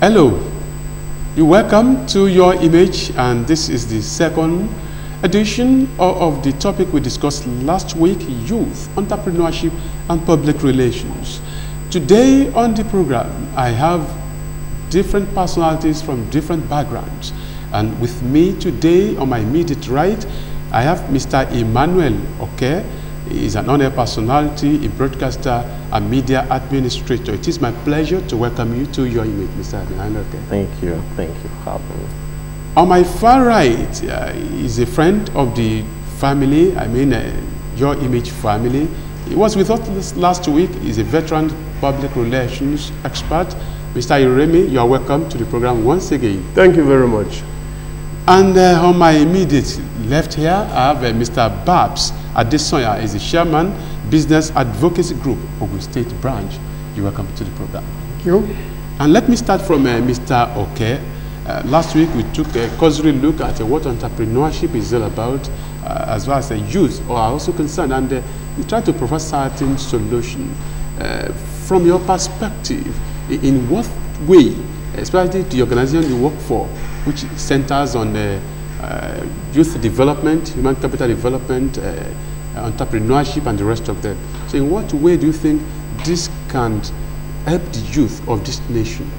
Hello, you're welcome to Your Image, and this is the second edition of the topic we discussed last week: youth, entrepreneurship, and public relations. Today on the program, I have different personalities from different backgrounds, and with me today on my immediate right, I have Mr. Emmanuel Oke. He is an honored personality, a broadcaster, and media administrator. It is my pleasure to welcome you to Your Image, Mr. Emmanuel Oke. Thank you for having me. On my far right is a friend of the family, Your Image family. He was with us last week. He's a veteran public relations expert. Mr. Iremi, you are welcome to the program once again. Thank you very much. And on my immediate left here, I have Mr. Babs Adesoya. Is the chairman, Business Advocacy Group, Ogun State Branch. You're welcome to the program. Thank you. And let me start from Mr. Oke. Last week we took a cursory look at what entrepreneurship is all about, as well as the youth are also concerned, and we try to provide certain solution. From your perspective, in what way, especially the organization you work for, which centers on youth development, human capital development, entrepreneurship, and the rest of them. So in what way do you think this can help the youth of this nation?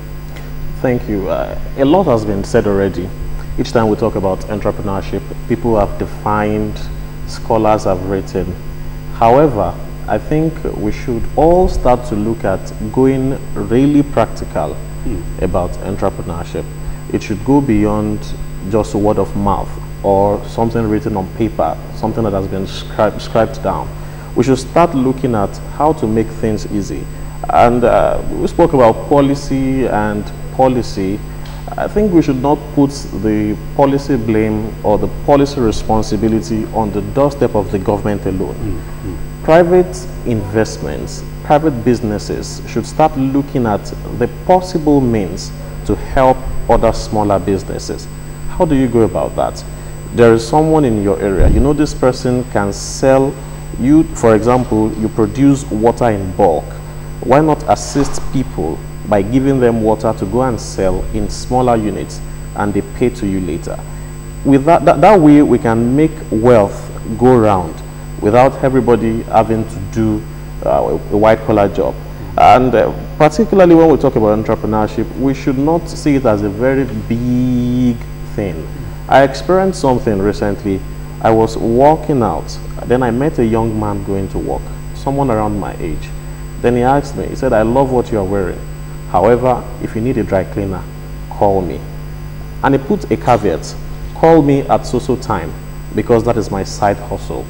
Thank you. A lot has been said already. Each time we talk about entrepreneurship, people have defined, scholars have written. However, I think we should all start to look at going really practical about entrepreneurship. It should go beyond just word of mouth or something written on paper, something that has been scribed down. We should start looking at how to make things easy. And we spoke about policy and policy. I think we should not put the policy blame or the policy responsibility on the doorstep of the government alone. Private investments, private businesses should start looking at the possible means to help other smaller businesses. How do you go about that? There is someone in your area, you know this person can sell you, for example, you produce water in bulk. Why not assist people by giving them water to go and sell in smaller units, and they pay to you later? With that way we can make wealth go round without everybody having to do a white-collar job. And particularly when we talk about entrepreneurship, we should not see it as a very big thing. I experienced something recently. I was walking out, then I met a young man going to work, someone around my age. Then he asked me, he said, "I love what you are wearing. However, if you need a dry cleaner, call me." And he put a caveat, "Call me at so-so time, because that is my side hustle."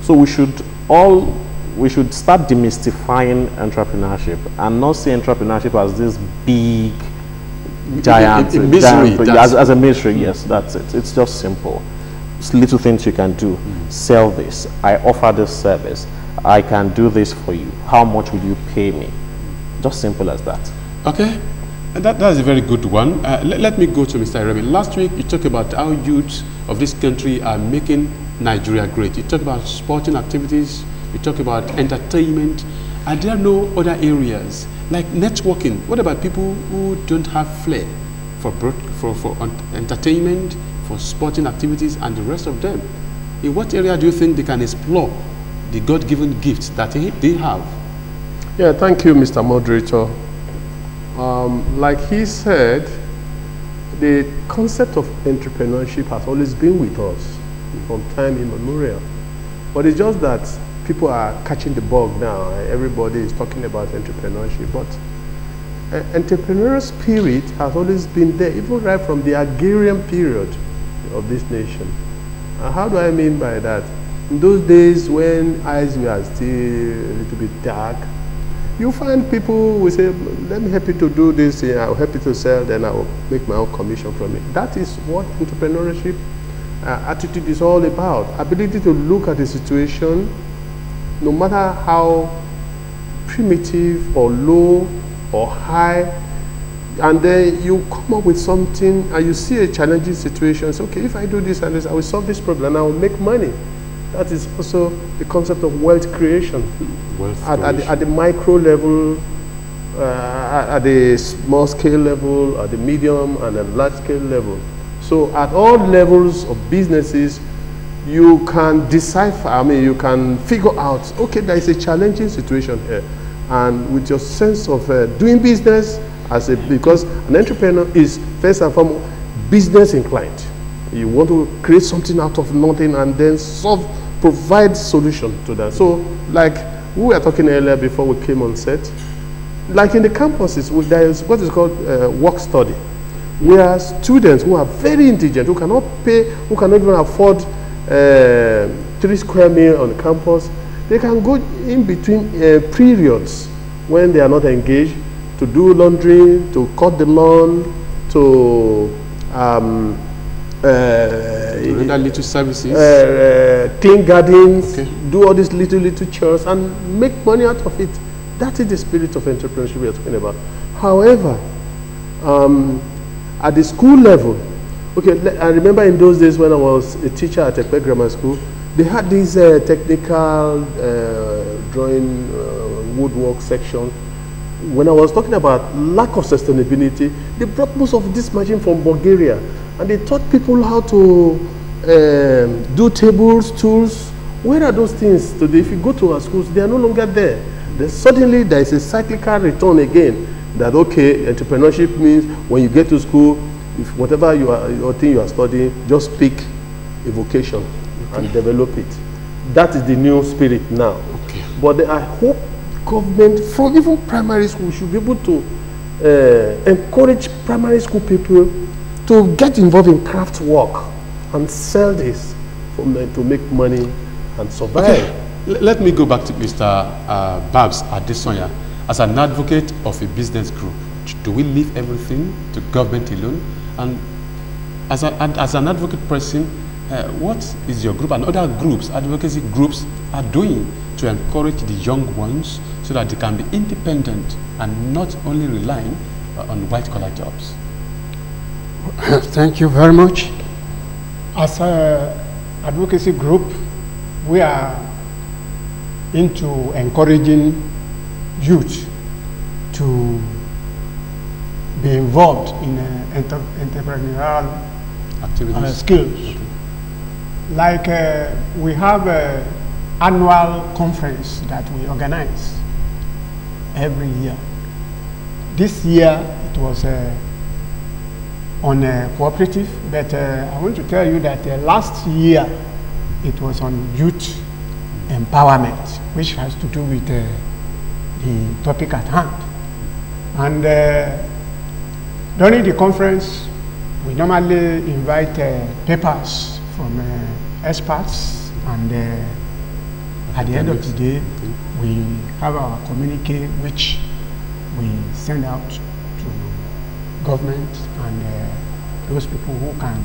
So we should start demystifying entrepreneurship and not see entrepreneurship as this big, giant, as a mystery. Yes, that's it. It's just simple. It's little things you can do. Sell this. I offer this service. I can do this for you. How much will you pay me? Just simple as that. Okay, and that's a very good one. Let me go to Mr. Iremi. Last week you talked about how youths of this country are making Nigeria great. You talked about sporting activities, you talk about entertainment. Are there no other areas like networking? What about people who don't have flair for entertainment, for sporting activities, and the rest of them? In what area do you think they can explore the God-given gifts that they have? Yeah, thank you, Mr. Moderator. Like he said, the concept of entrepreneurship has always been with us from time immemorial. But it's just that people are catching the bug now. Everybody is talking about entrepreneurship, but entrepreneurial spirit has always been there, even right from the agrarian period of this nation. How do I mean by that? In those days when eyes were still a little bit dark, you find people will say, "Let me help you to do this, I'll help you to sell, then I'll make my own commission from it." That is what entrepreneurship attitude is all about. Ability to look at the situation, no matter how primitive or low or high, and then you come up with something and you see a challenging situation. So, okay, if I do this and this, I will solve this problem and I will make money. That is also the concept of wealth creation. At the micro level, at the small scale level, at the medium and the large scale level. So at all levels of businesses, you can decipher, you can figure out, okay, there is a challenging situation here. And with your sense of doing business, because an entrepreneur is first and foremost business inclined. You want to create something out of nothing and then provide solution to that. So like we were talking earlier before we came on set, like in the campuses, there is what is called work study, where students who are very indigent, who cannot pay, who cannot even afford 3 square meals on campus, they can go in between periods when they are not engaged to do laundry, to cut the lawn, to render little services, clean gardens, okay, do all these little chores and make money out of it. That is the spirit of entrepreneurship we are talking about. However, at the school level, okay, I remember in those days when I was a teacher at Ekpe Grammar School, they had this technical drawing woodwork section. When I was talking about lack of sustainability, they brought most of this machine from Bulgaria, and they taught people how to do tables, tools. Where are those things today? If you go to our schools, they are no longer there. Then suddenly there is a cyclical return again, that okay, entrepreneurship means when you get to school, if whatever your thing you are studying, just pick a vocation and develop it. That is the new spirit now. Okay. But I hope government, from even primary school, should be able to encourage primary school people to get involved in craft work and sell this to make money and survive. Okay. Let me go back to Mr. Babs Adesonya. As an advocate of a business group, do we leave everything to government alone? And as an advocate person, what is your group and other groups, advocacy groups, are doing to encourage the young ones so that they can be independent and not only relying on white-collar jobs? Thank you very much. As an advocacy group, we are into encouraging youth to be involved in entrepreneurial Activities. skills. Okay. Like we have an annual conference that we organize every year. This year it was on cooperative, but I want to tell you that last year it was on youth empowerment, which has to do with the topic at hand. And during the conference, we normally invite papers from experts, and at the end of the day, we have our communique, which we send out to government and those people who can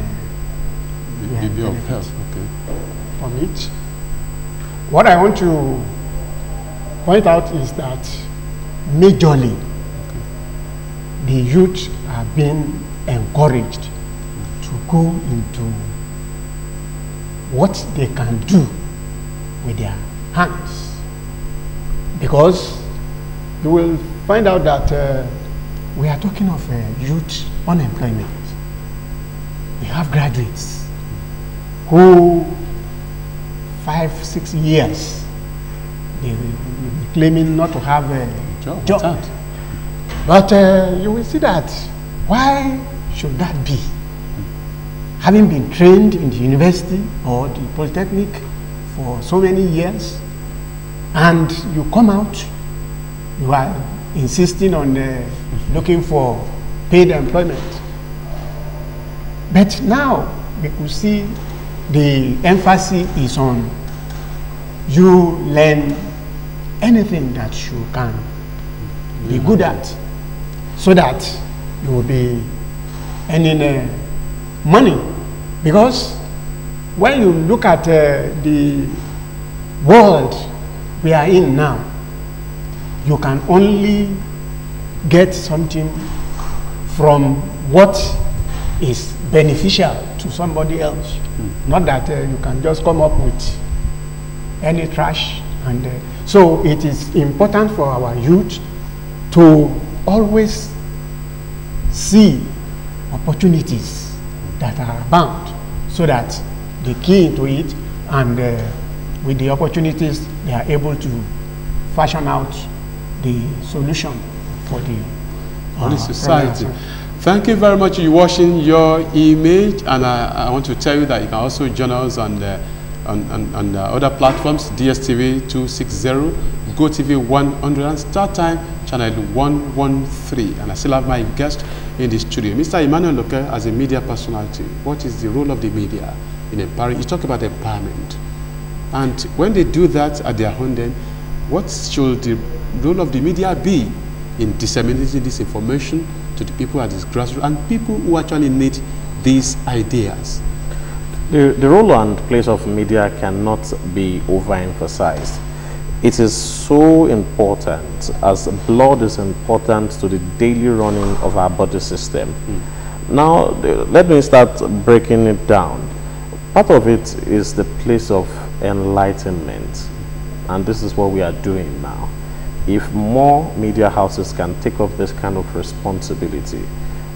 Be of help. Okay. from it. What I want to point out is that majorly the youth are being encouraged to go into what they can do with their hands, because you will find out that we are talking of youth unemployment. We have graduates who 5-6 years they will be claiming not to have a job. But you will see that, why should that be? Having been trained in the university or the polytechnic for so many years, and you come out, you are insisting on looking for paid employment. But now we could see the emphasis is on you learn anything that you can be good at, so that you will be earning money. Because when you look at the world we are in now, you can only get something from what is beneficial to somebody else. Not that you can just come up with any trash. And so it is important for our youth to always see opportunities that are abound so that they key into it, and with the opportunities they are able to fashion out the solution for the society. Thank you very much. You're watching Your Image, and I want to tell you that you can also join us on the other platforms: DSTV 260, GoTV 100, and StarTime channel 113. And I still have my guest in the studio, Mr. Emmanuel Loke. As a media personality, what is the role of the media in empowering? You talk about empowerment, and when they do that at their own end, what should the role of the media be in disseminating this information to the people at this grassroots and people who actually need these ideas? The role and place of media cannot be overemphasized. It is so important, as blood is important to the daily running of our body system. Now, let me start breaking it down. Part of it is the place of enlightenment, and this is what we are doing now. If more media houses can take up this kind of responsibility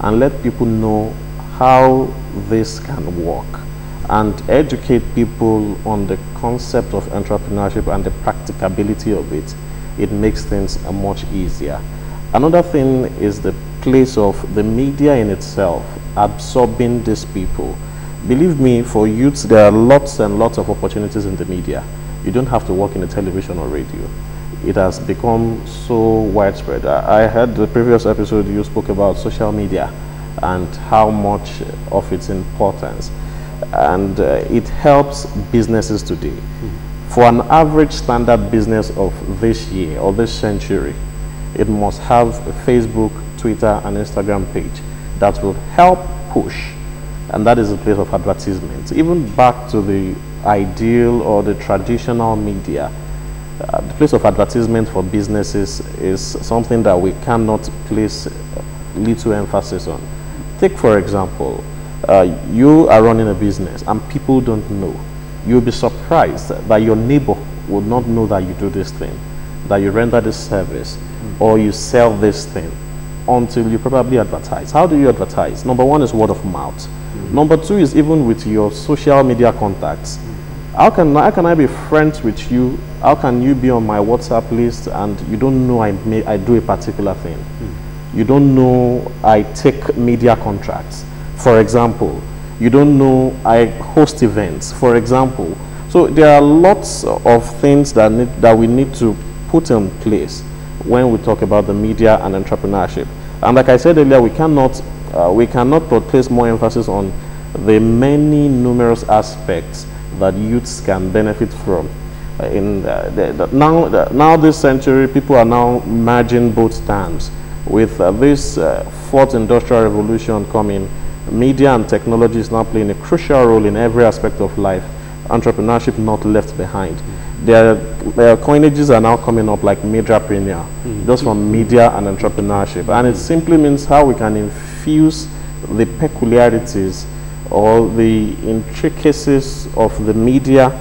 and let people know how this can work and educate people on the concept of entrepreneurship and the practicability of it, it makes things much easier. Another thing is the place of the media in itself, absorbing these people. Believe me, for youths, there are lots and lots of opportunities in the media. You don't have to work in the television or radio. It has become so widespread. I heard the previous episode you spoke about social media and how much of its importance. And it helps businesses today. For an average standard business of this year or this century, it must have a Facebook, Twitter, and Instagram page that will help push. And that is a place of advertisement. Even back to the ideal or the traditional media, the place of advertisement for businesses is something that we cannot place little emphasis on. Take, for example, you are running a business and people don't know. You'll be surprised that your neighbor would not know that you do this thing, that you render this service, or you sell this thing, until you probably advertise. How do you advertise? Number one is word of mouth. Number two is even with your social media contacts. How can I be friends with you? How can you be on my WhatsApp list and you don't know I do a particular thing? You don't know I take media contracts, for example. You don't know I host events, for example. So there are lots of things that we need to put in place when we talk about the media and entrepreneurship. And like I said earlier, we cannot place more emphasis on the many numerous aspects that youths can benefit from. Now this century, people are now merging both terms. With this fourth industrial revolution coming, media and technology is now playing a crucial role in every aspect of life. Entrepreneurship not left behind. Their coinages are now coming up like Medrapreneur, just from media and entrepreneurship. And it simply means how we can infuse the peculiarities or the intricacies of the media,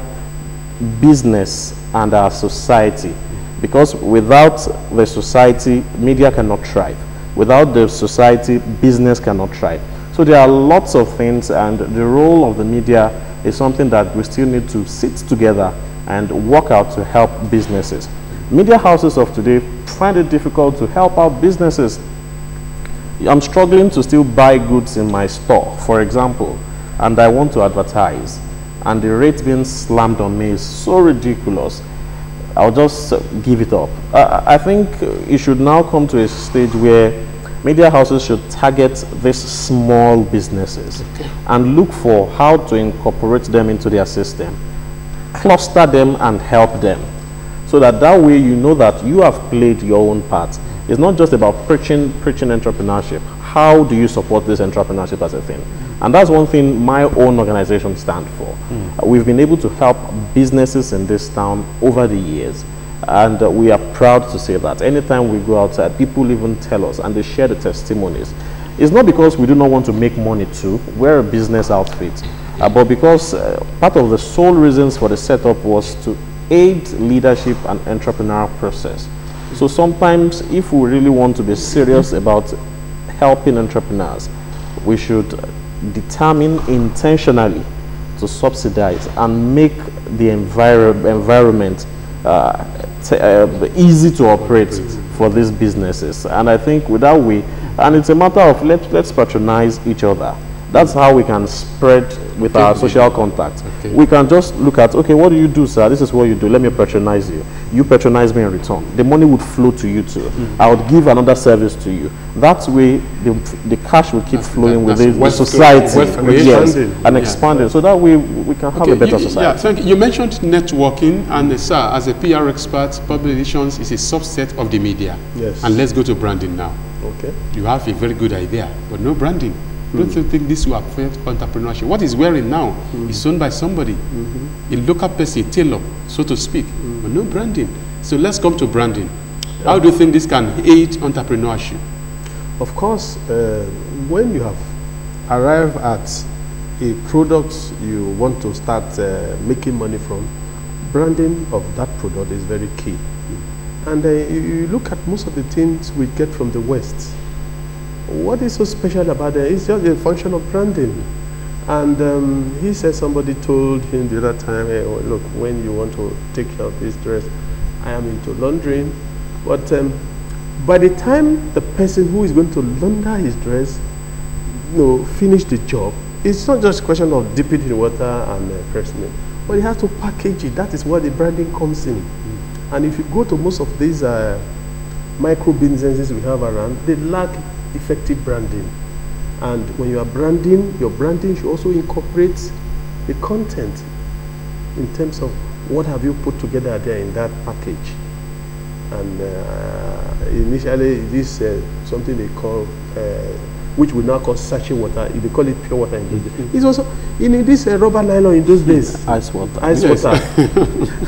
business, and our society. Because without the society, media cannot thrive. Without the society, business cannot thrive. So there are lots of things, and the role of the media is something that we still need to sit together and work out to help businesses. Media houses of today find it difficult to help out businesses. I'm struggling to still buy goods in my store, for example, and I want to advertise, and the rate being slammed on me is so ridiculous. I'll just give it up. I think it should now come to a stage where media houses should target these small businesses and look for how to incorporate them into their system, cluster them and help them, so that way you know that you have played your own part. It's not just about preaching entrepreneurship. How do you support this entrepreneurship as a thing? And that's one thing my own organization stands for. We've been able to help businesses in this town over the years, and we are proud to say that. Anytime we go outside, people even tell us, and they share the testimonies. It's not because we do not want to make money too. We're a business outfit, but because part of the sole reasons for the setup was to aid leadership and entrepreneurial process. So sometimes if we really want to be serious about helping entrepreneurs, we should determine intentionally to subsidize and make the environment easy to operate for these businesses. And I think with that way, and it's a matter of let's patronize each other. That's how we can spread with our social contacts. Okay. We can just look at, okay, what do you do, sir? This is what you do. Let me patronize you. You patronize me in return. The money would flow to you too. I would give another service to you. That way, the cash will keep flowing within the society. Yes, and expanding. So that way, we can have a better society. Yeah, thank you. You mentioned networking, and sir, as a PR expert, public relations is a subset of the media. Yes. And let's go to branding now. Okay. You have a very good idea, but no branding. Don't you think this will affect entrepreneurship? What is wearing now is owned by somebody, a local person, a tailor, so to speak, but no branding. So let's come to branding. How do you think this can aid entrepreneurship? Of course, when you have arrived at a product you want to start making money from, branding of that product is very key. And you look at most of the things we get from the West. What is so special about it? It's just a function of branding. And he said somebody told him the other time, hey, well, look, when you want to take care of this dress, I am into laundering. But by the time the person who is going to launder his dress, finish the job, it's not just a question of dipping in water and pressing it, but he has to package it. That is where the branding comes in. And if you go to most of these micro businesses we have around, they lack effective branding. And when you are branding, your branding should also incorporate the content in terms of what have you put together there in that package. And initially, this something they call, which we now call sachet water. They call it pure water in those days. It's also in this rubber nylon in those days. Ice water. Ice water.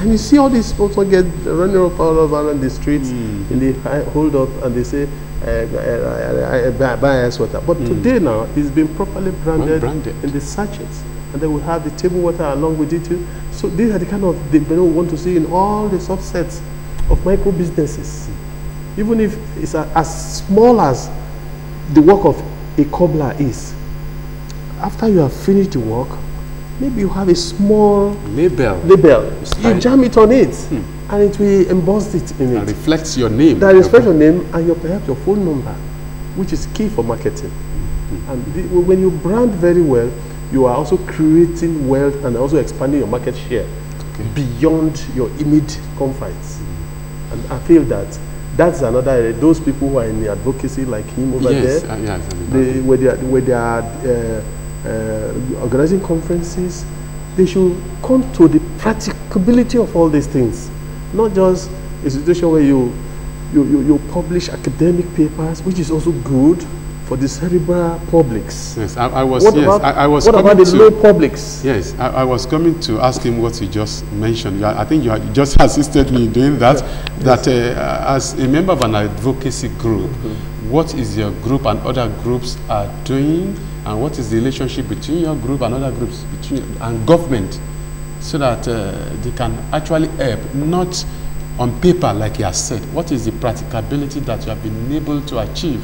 And you see all these people get running up all over the streets, and they hold up and they say, buy ice water. But today now, it's been properly branded in the sachets. And then we have the table water along with it too. So these are the kind of they want to see in all the subsets of micro businesses. Even if it's as small as the work of a cobbler is, after you have finished the work, maybe you have a small label. You jam it on it, and it will emboss it in it. That reflects your name. That reflects your name and perhaps your phone number, which is key for marketing. And when you brand very well, you are also creating wealth and also expanding your market share beyond your immediate confines. And I feel that that's another area. Those people who are in the advocacy like him over there, where they are organizing conferences, they should come to the practicability of all these things. Not just a situation where you publish academic papers, which is also good for the cerebral publics. Yes, I was. What about the low publics? Yes, I was coming to ask him what you just mentioned. I think you just assisted me in doing that. That as a member of an advocacy group, what is your group and other groups are doing, and what is the relationship between your group and other groups and government, so that they can actually help, not on paper like he has said. What is the practicability that you have been able to achieve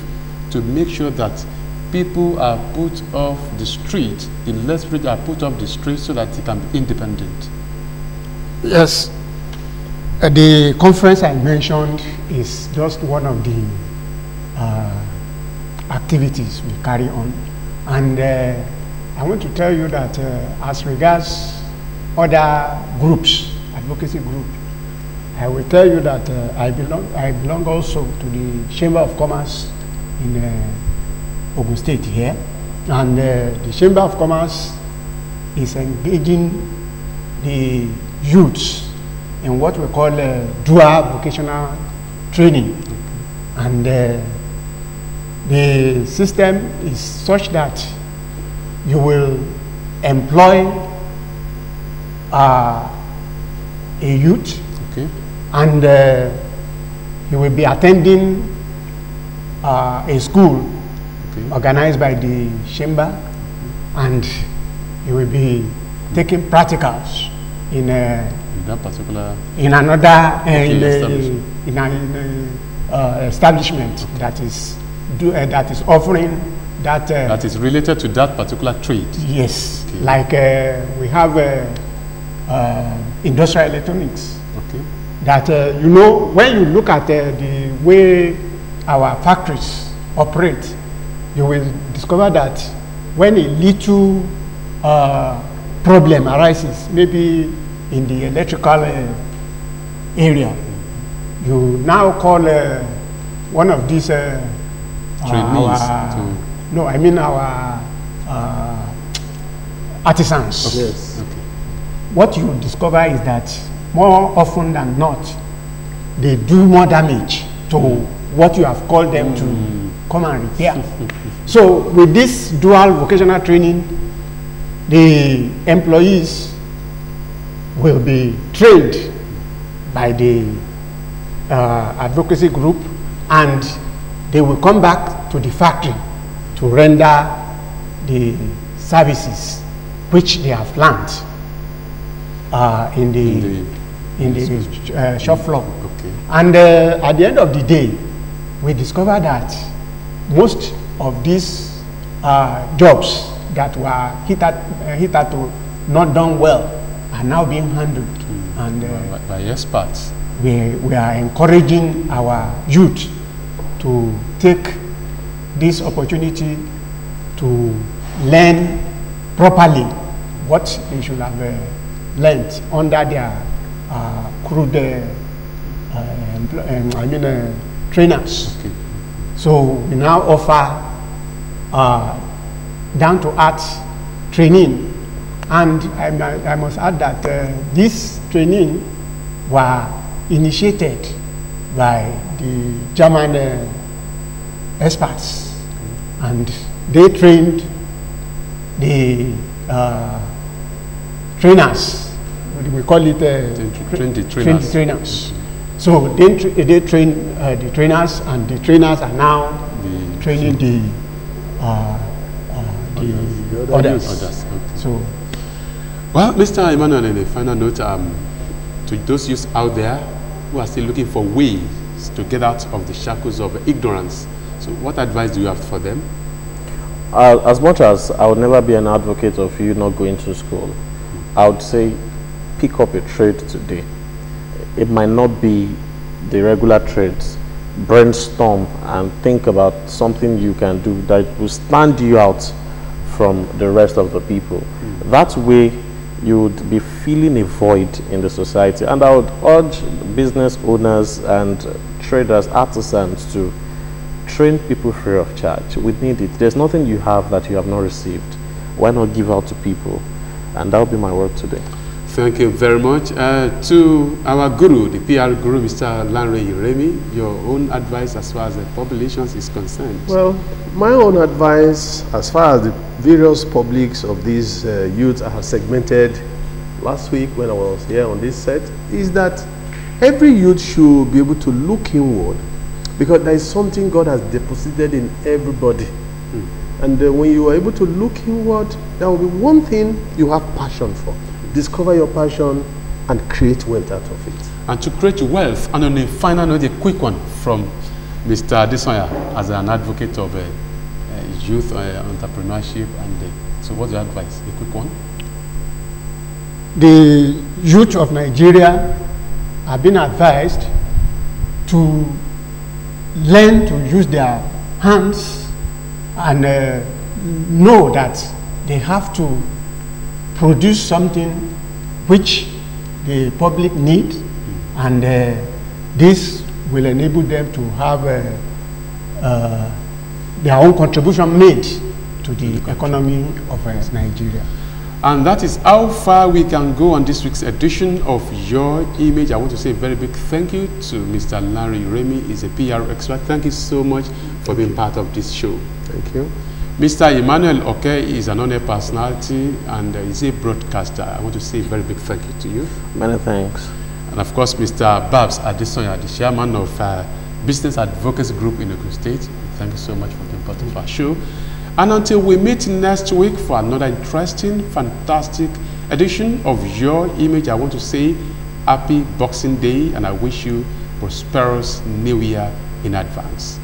to make sure that people are put off the street, the less rich are put off the street, so that they can be independent? Yes. The conference I mentioned is just one of the activities we carry on. And I want to tell you that as regards other groups, advocacy groups, I will tell you that I belong also to the Chamber of Commerce in Ogun State here. And the Chamber of Commerce is engaging the youths in what we call dual vocational training. And the system is such that you will employ a youth, and he will be attending a school organized by the chamber, and he will be taking practicals in that particular... In another, establishment. in an establishment that is offering that... that is related to that particular trade? Yes, Okay. like we have industrial electronics. Okay. That, you know, when you look at the way our factories operate, you will discover that when a little problem arises, maybe in the electrical area, you now call one of these trainees no, I mean our artisans. Okay. Yes. Okay. What you discover is that more often than not, they do more damage to what you have called them to come and repair. So with this dual vocational training, the employees will be trained by the advocacy group, and they will come back to the factory to render the services which they have learned in the shop floor. Okay. And at the end of the day, we discover that most of these jobs that were hitherto not done well are now being handled. And by experts. we are encouraging our youth to take this opportunity to learn properly what they should have learned under their crude trainers. Okay. So we now offer down-to-earth training, and I must add that this training were initiated by the German experts, and they trained the trainers. We call it Train the train the trainers. So they train the trainers, and the trainers are now training the others. Okay. So, Well, Mr. Emmanuel, in a final note, to those youths out there who are still looking for ways to get out of the shackles of ignorance, so what advice do you have for them? As much as I would never be an advocate of you not going to school, I would say pick up a trade today. It might not be the regular trades. Brainstorm and think about something you can do that will stand you out from the rest of the people. That way you would be filling a void in the society. And I would urge business owners and traders, artisans to train people free of charge. We need it. There's nothing you have that you have not received. Why not give out to people? And that will be my word today. Thank you very much. To our guru, the PR guru, Mr. Lanre Uremi, your own advice as far as the populations is concerned. Well, my own advice as far as the various publics of these youths I have segmented last week when I was here on this set is that every youth should be able to look inward, because there is something God has deposited in everybody. And when you are able to look inward, there will be one thing you have passion for. Discover your passion and create wealth out of it. And to create wealth, and on a final note, a quick one from Mr. Adesanya as an advocate of youth entrepreneurship. And so what's your advice? A quick one. the youth of Nigeria have been advised to learn to use their hands and know that they have to produce something which the public need, and this will enable them to have their own contribution made to the economy of Nigeria. And that is how far we can go on this week's edition of Your Image. I want to say a very big thank you to Mr. Larry Remy. He's a PR expert. Thank you so much for being part of this show. Thank you. Mr. Emmanuel Oke is an honored personality and is a broadcaster. I want to say a very big thank you to you. Many thanks. And of course, Mr. Babs Adesoya, the chairman of Business Advocacy Group in Ogun State. Thank you so much for being part of our show. And until we meet next week for another interesting, fantastic edition of Your Image, I want to say happy Boxing Day, and I wish you prosperous New Year in advance.